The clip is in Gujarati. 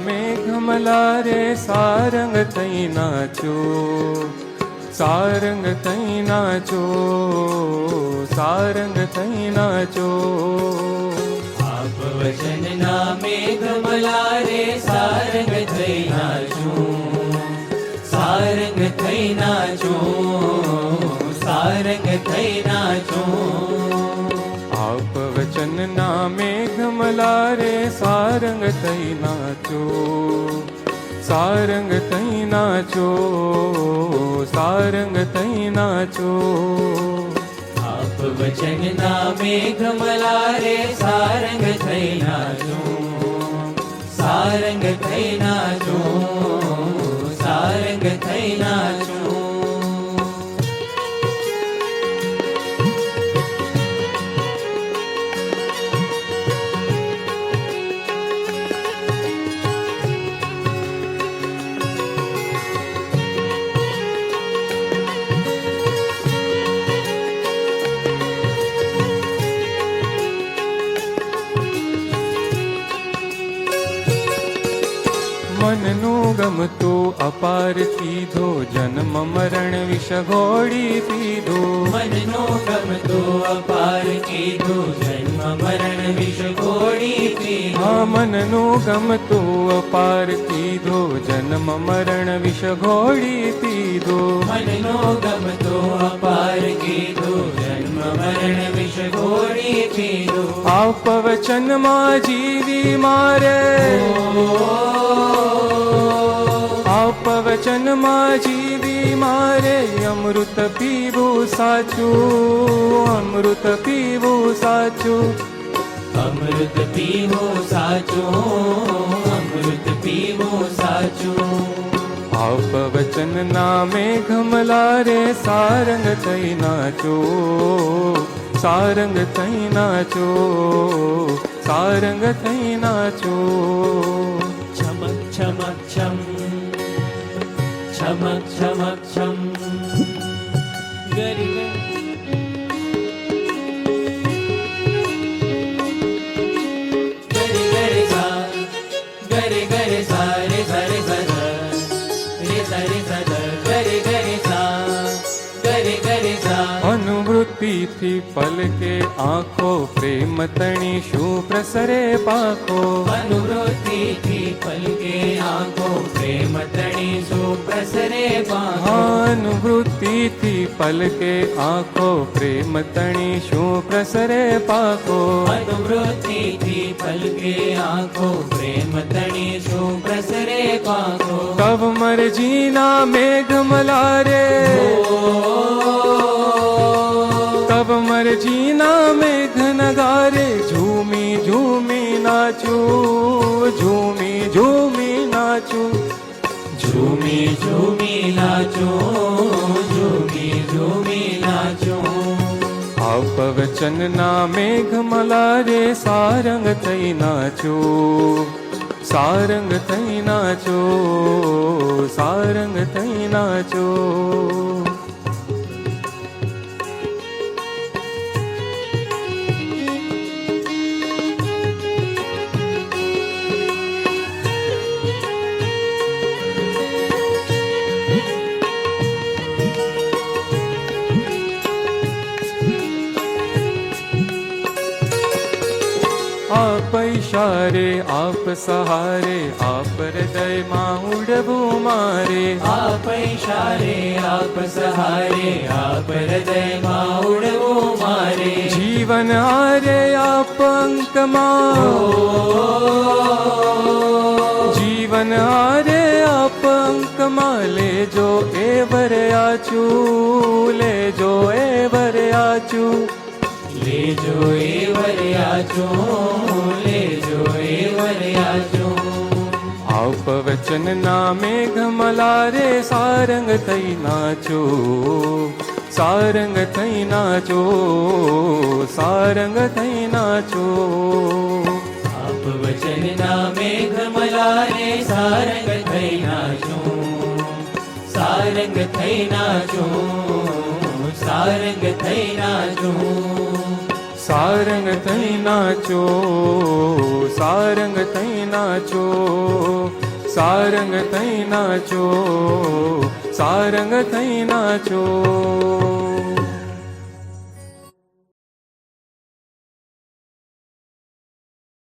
મેઘમલા રે સારંગ થઈ નાચો, સારંગ થઈ નાચો, સારંગ થઈ નાચો. આપ વચનના મેઘમલા રે સારંગ થઈ નાચો, સારંગ થઈ નાચો, સારંગ થઈ નાચો. આપ વચનના મેઘમલા રે સારંગ થઈ નાચો, સારંગ થઈ નાચો, સારંગ થઈ નાચો. આપ વચનના મેઘમલા રે સારંગ થઈ નાચો, સારંગ થઈ નાચો, સારંગ થઈ નાચો. મનનું ગમતું અપાર કીધો, જન્મ મરણ વિષ ઘોડી પીધો. મનનો ગમતો અપાર કીધો, જન્મ મરણ વિષ ઘોડી પીધો. હા મનનું ગમતું અપાર કીધો, જન્મ મરણ વિષ ઘોડી પીધો. મનનો ગમતો અપાર કીધો, જન્મ મરણ વિષ ઘોડી પીધો. આપ વચનમાં જીવી મારે, આપ વચનમાં જીવી મારે, અમૃત પીવું સાચું, અમૃત પીવું સાચું. અમૃત પીવો સાચો, અમૃત પીવો સાચો. આપ વચનના મેઘમલા રે સારંગ થઈ નાચો, સારંગ થઈ નાચો, સારંગ થઈ નાચો. ચમક ચમક ચમ, ચમક ચમક ચમ. ગરી ગરી ગરી સા, ગરી ગરી સા રે સા રે સા રે સા રે સા ગરી ગરી સા, ગરી ગરી સા. અનુવૃત્તિથી પલકે આંખો, પ્રેમ તણી શું પ્રસરે પાખો. અનુવૃત્તિથી પલકે આંખો, પ્રેમ તણી શું પ્રસરે પાખો. અનુવૃત્તિથી પલકે આંખો, પ્રેમ તણી શું પ્રસરે પાખો. અનુવૃત્તિથી પલકે આંખો, પ્રેમ તણી શું પ્રસરે પાખો. તવ મરજીના મેઘમલા રે, તવ મરજીના મેઘ નગારે, ઝૂમી ઝૂમી નાચું, ઝૂમી ઝૂમી નાચું. ઝૂમી ઝૂમી નાચો, ઝૂમી ઝૂમી નાચો. આપ વચનના મેઘમલા રે સારંગ થઈ નાચો, સારંગ થઈ નાચો, સારંગ થઈ નાચો. આપ ઈશારે, આપ સહારે, આપ હૃદયમાં ઉડવું મારે. આપ ઈશારે, આપ સહારે, આપ હૃદયમાં ઉડવું મારે. જીવન હારે આપ અંકમાં, જીવન હારે આપ અંકમાં, લેજો એ વરયાચું, લેજો એ વરયાચું. લેજો એ વરયાચો, લેજો એ વરયાચો. આપ વચનના મેઘમલા રે સારંગ થઈ નાચો, સારંગ થઈ નાચો, સારંગ થઈ નાચો. આપ વચનના મેઘમલા રે સારંગ થઈ નાચો, સારંગ થઈ નાચો, સારંગ થઈ નાચો. સારંગ થઈ નાચો, સારંગ થઈ નાચો, સારંગ થઈ નાચો, સારંગ થઈ નાચો.